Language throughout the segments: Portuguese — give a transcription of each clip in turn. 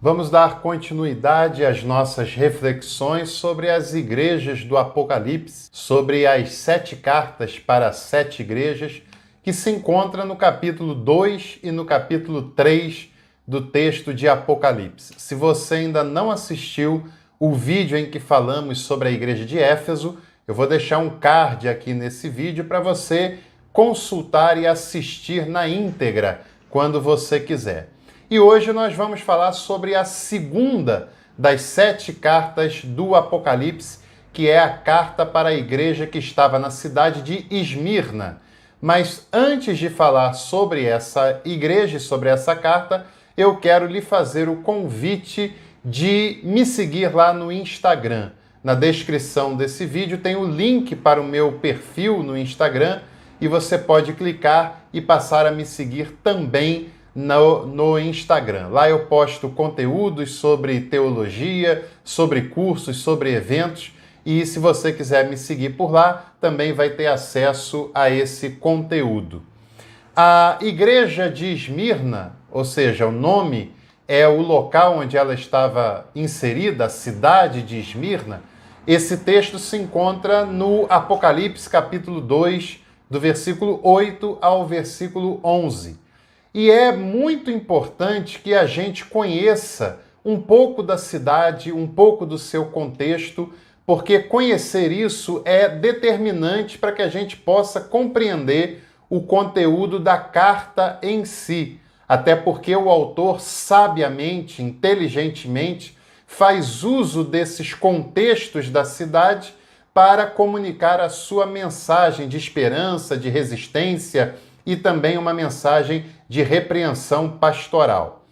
Vamos dar continuidade às nossas reflexões sobre as igrejas do Apocalipse, sobre as 7 cartas para as 7 igrejas, que se encontra no capítulo 2 e no capítulo 3 do texto de Apocalipse. Se você ainda não assistiu o vídeo em que falamos sobre a igreja de Éfeso, eu vou deixar um card aqui nesse vídeo para você consultar e assistir na íntegra quando você quiser. E hoje nós vamos falar sobre a segunda das 7 cartas do Apocalipse, que é a carta para a igreja que estava na cidade de Esmirna. Mas antes de falar sobre essa igreja e sobre essa carta, eu quero lhe fazer o convite de me seguir lá no Instagram. Na descrição desse vídeo tem o link para o meu perfil no Instagram e você pode clicar e passar a me seguir também no Instagram. Lá eu posto conteúdos sobre teologia, sobre cursos, sobre eventos, e se você quiser me seguir por lá, também vai ter acesso a esse conteúdo. A igreja de Esmirna, ou seja, o nome é o local onde ela estava inserida, a cidade de Esmirna. Esse texto se encontra no Apocalipse capítulo 2, do versículo 8 ao versículo 11. E é muito importante que a gente conheça um pouco da cidade, um pouco do seu contexto, porque conhecer isso é determinante para que a gente possa compreender o conteúdo da carta em si. Até porque o autor sabiamente, inteligentemente, faz uso desses contextos da cidade para comunicar a sua mensagem de esperança, de resistência e também uma mensagem de repreensão pastoral.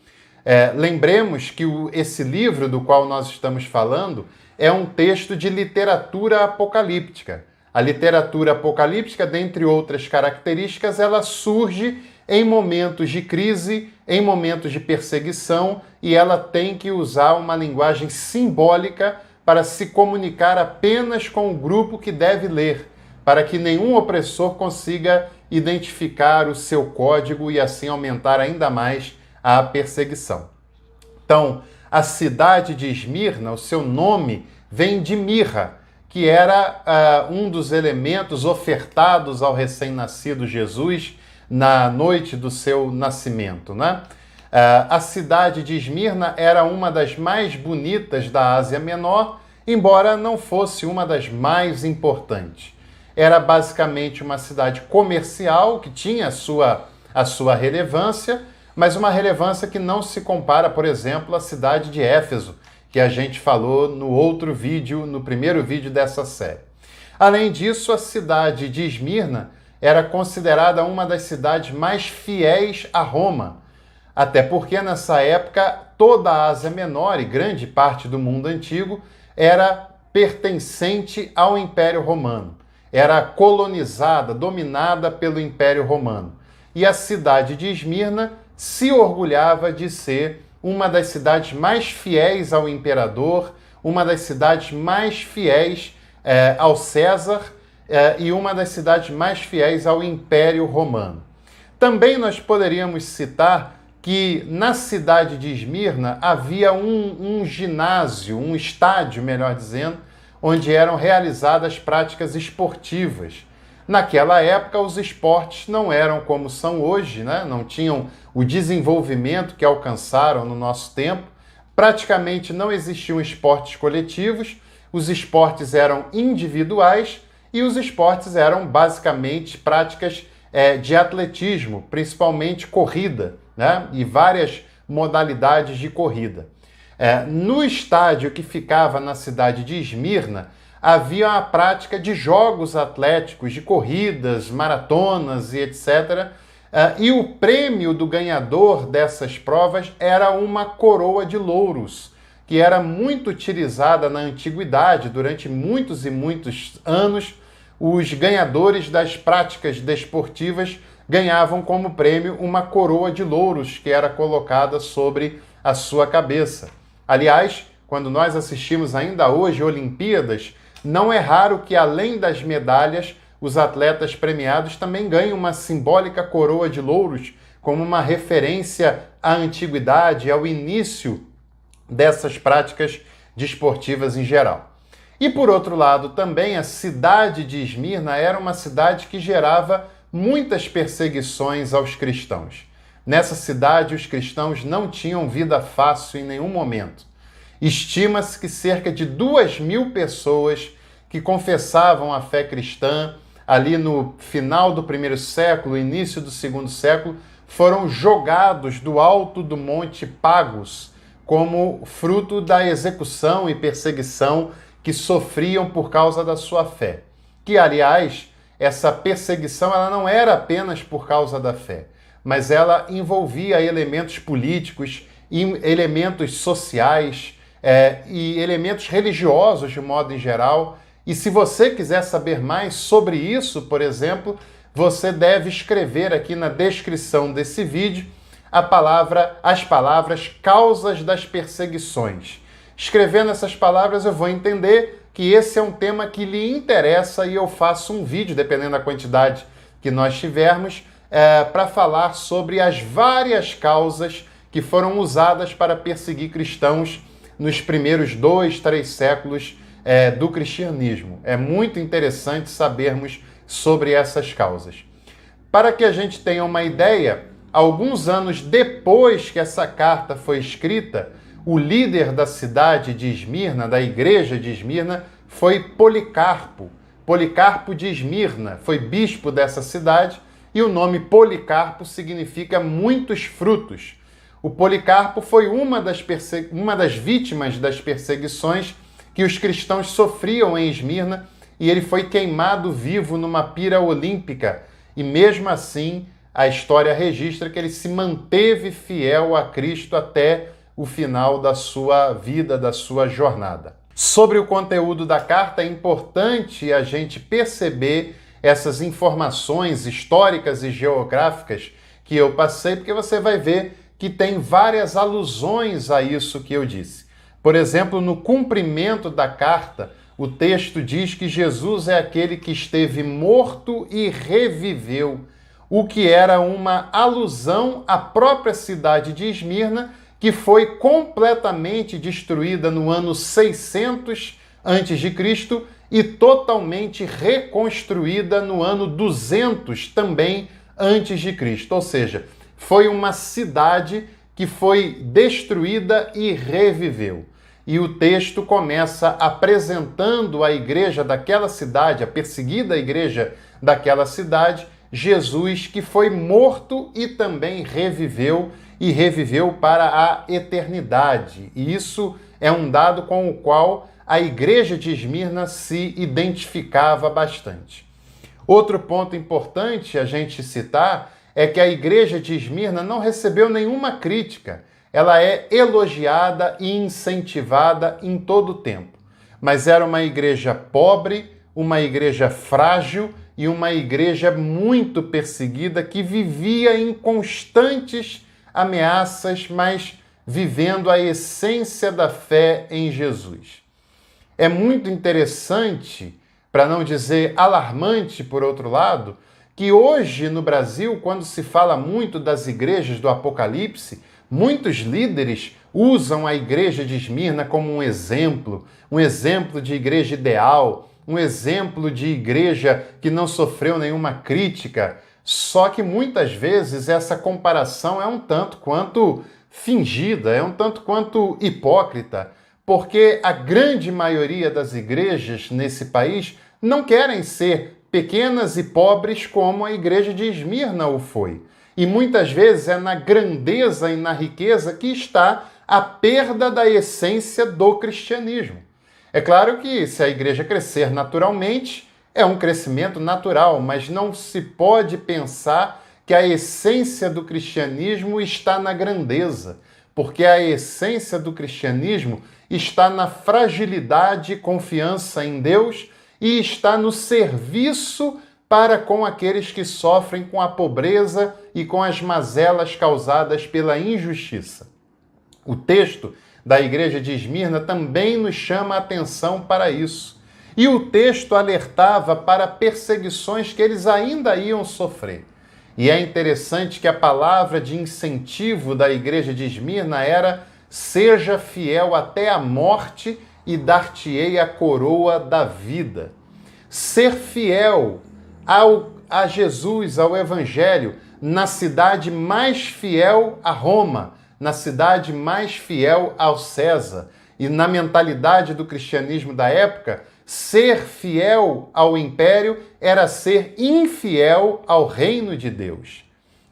Lembremos que esse livro do qual nós estamos falando é um texto de literatura apocalíptica. A literatura apocalíptica, dentre outras características, ela surge em momentos de crise, em momentos de perseguição, e ela tem que usar uma linguagem simbólica para se comunicar apenas com o grupo que deve ler, para que nenhum opressor consiga identificar o seu código e assim aumentar ainda mais a perseguição. Então, a cidade de Esmirna, o seu nome vem de mirra, que era um dos elementos ofertados ao recém-nascido Jesus na noite do seu nascimento, né? A cidade de Esmirna era uma das mais bonitas da Ásia Menor, embora não fosse uma das mais importantes. Era basicamente uma cidade comercial que tinha a sua relevância, mas uma relevância que não se compara, por exemplo, à cidade de Éfeso, que a gente falou no outro vídeo, no primeiro vídeo dessa série. Além disso, a cidade de Esmirna era considerada uma das cidades mais fiéis a Roma, até porque nessa época toda a Ásia Menor e grande parte do mundo antigo era pertencente ao Império Romano. Era colonizada, dominada pelo Império Romano. E a cidade de Esmirna se orgulhava de ser uma das cidades mais fiéis ao imperador, uma das cidades mais fiéis ao César e uma das cidades mais fiéis ao Império Romano. Também nós poderíamos citar que na cidade de Esmirna havia um ginásio, um estádio, melhor dizendo, onde eram realizadas práticas esportivas. Naquela época, os esportes não eram como são hoje, né? Não tinham o desenvolvimento que alcançaram no nosso tempo. Praticamente não existiam esportes coletivos, os esportes eram individuais e os esportes eram basicamente práticas de atletismo, principalmente corrida, né? E várias modalidades de corrida. No estádio que ficava na cidade de Esmirna, havia a prática de jogos atléticos, de corridas, maratonas e etc. E o prêmio do ganhador dessas provas era uma coroa de louros, que era muito utilizada na antiguidade. Durante muitos e muitos anos, os ganhadores das práticas desportivas ganhavam como prêmio uma coroa de louros que era colocada sobre a sua cabeça. Aliás, quando nós assistimos ainda hoje Olimpíadas, não é raro que, além das medalhas, os atletas premiados também ganham uma simbólica coroa de louros como uma referência à antiguidade, ao início dessas práticas desportivas em geral. E por outro lado, também a cidade de Esmirna era uma cidade que gerava muitas perseguições aos cristãos. Nessa cidade, os cristãos não tinham vida fácil em nenhum momento. Estima-se que cerca de 2.000 pessoas que confessavam a fé cristã ali no final do primeiro século, início do segundo século, foram jogados do alto do Monte Pagos como fruto da execução e perseguição que sofriam por causa da sua fé. Que, aliás, essa perseguição ela não era apenas por causa da fé, mas ela envolvia elementos políticos, elementos sociais e elementos religiosos de modo em geral. E se você quiser saber mais sobre isso, por exemplo, você deve escrever aqui na descrição desse vídeo as palavras causas das perseguições. Escrevendo essas palavras, eu vou entender que esse é um tema que lhe interessa e eu faço um vídeo, dependendo da quantidade que nós tivermos, para falar sobre as várias causas que foram usadas para perseguir cristãos nos primeiros 2, 3 séculos do cristianismo. É muito interessante sabermos sobre essas causas. Para que a gente tenha uma ideia, alguns anos depois que essa carta foi escrita, o líder da cidade de Esmirna, da igreja de Esmirna, foi Policarpo. Policarpo de Esmirna foi bispo dessa cidade e o nome Policarpo significa muitos frutos. O Policarpo foi uma das vítimas das perseguições que os cristãos sofriam em Esmirna e ele foi queimado vivo numa pira olímpica. E mesmo assim, a história registra que ele se manteve fiel a Cristo até o final da sua vida, da sua jornada. Sobre o conteúdo da carta, é importante a gente perceber essas informações históricas e geográficas que eu passei, porque você vai ver que tem várias alusões a isso que eu disse. Por exemplo, no cumprimento da carta, o texto diz que Jesus é aquele que esteve morto e reviveu, o que era uma alusão à própria cidade de Esmirna, que foi completamente destruída no ano 600 a.C. e totalmente reconstruída no ano 200 também a.C. Ou seja, foi uma cidade que foi destruída e reviveu. E o texto começa apresentando a igreja daquela cidade, a perseguida igreja daquela cidade, Jesus que foi morto e também reviveu, e reviveu para a eternidade. E isso é um dado com o qual a igreja de Esmirna se identificava bastante. Outro ponto importante a gente citar é que a igreja de Esmirna não recebeu nenhuma crítica. Ela é elogiada e incentivada em todo o tempo. Mas era uma igreja pobre, uma igreja frágil e uma igreja muito perseguida que vivia em constantes ameaças, mas vivendo a essência da fé em Jesus. É muito interessante, para não dizer alarmante, por outro lado, que hoje no Brasil, quando se fala muito das igrejas do Apocalipse, muitos líderes usam a igreja de Esmirna como um exemplo de igreja ideal, um exemplo de igreja que não sofreu nenhuma crítica. Só que muitas vezes essa comparação é um tanto quanto fingida, é um tanto quanto hipócrita, porque a grande maioria das igrejas nesse país não querem ser pequenas e pobres como a igreja de Esmirna o foi. E muitas vezes é na grandeza e na riqueza que está a perda da essência do cristianismo. É claro que se a igreja crescer naturalmente, é um crescimento natural, mas não se pode pensar que a essência do cristianismo está na grandeza, porque a essência do cristianismo está na fragilidade e confiança em Deus e está no serviço para com aqueles que sofrem com a pobreza e com as mazelas causadas pela injustiça. O texto da igreja de Esmirna também nos chama a atenção para isso. E o texto alertava para perseguições que eles ainda iam sofrer. E é interessante que a palavra de incentivo da igreja de Esmirna era seja fiel até a morte e dar-te-ei a coroa da vida. Ser fiel a Jesus, ao Evangelho, na cidade mais fiel a Roma, na cidade mais fiel ao César. E na mentalidade do cristianismo da época, ser fiel ao império era ser infiel ao reino de Deus.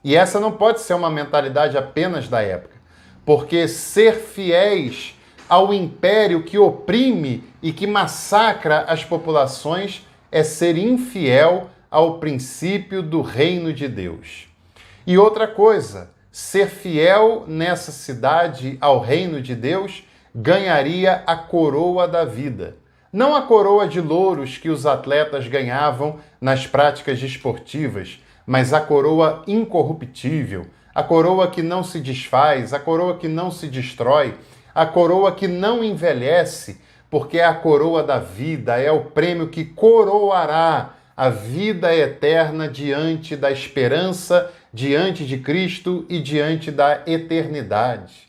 E essa não pode ser uma mentalidade apenas da época, porque ser fiéis ao império que oprime e que massacra as populações é ser infiel ao princípio do reino de Deus. E outra coisa, ser fiel nessa cidade ao reino de Deus ganharia a coroa da vida. Não a coroa de louros que os atletas ganhavam nas práticas desportivas, mas a coroa incorruptível, a coroa que não se desfaz, a coroa que não se destrói, a coroa que não envelhece, porque é a coroa da vida, é o prêmio que coroará a vida eterna diante da esperança, diante de Cristo e diante da eternidade.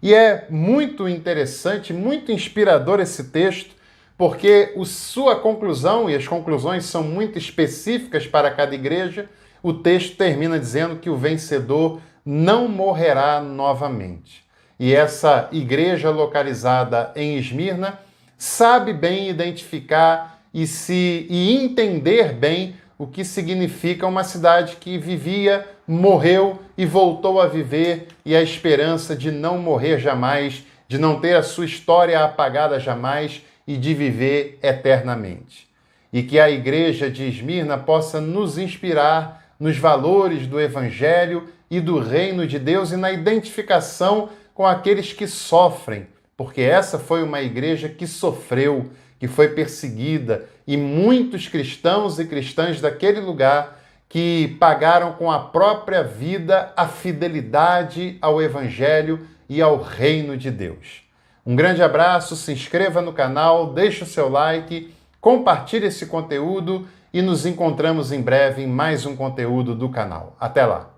E é muito interessante, muito inspirador esse texto, porque sua conclusão, e as conclusões são muito específicas para cada igreja, o texto termina dizendo que o vencedor não morrerá novamente. E essa igreja localizada em Esmirna sabe bem identificar e entender bem o que significa uma cidade que vivia, morreu e voltou a viver, e a esperança de não morrer jamais, de não ter a sua história apagada jamais e de viver eternamente. E que a igreja de Esmirna possa nos inspirar nos valores do Evangelho e do reino de Deus e na identificação com aqueles que sofrem, porque essa foi uma igreja que sofreu, que foi perseguida, e muitos cristãos e cristãs daquele lugar que pagaram com a própria vida a fidelidade ao Evangelho e ao reino de Deus. Um grande abraço, se inscreva no canal, deixe o seu like, compartilhe esse conteúdo e nos encontramos em breve em mais um conteúdo do canal. Até lá!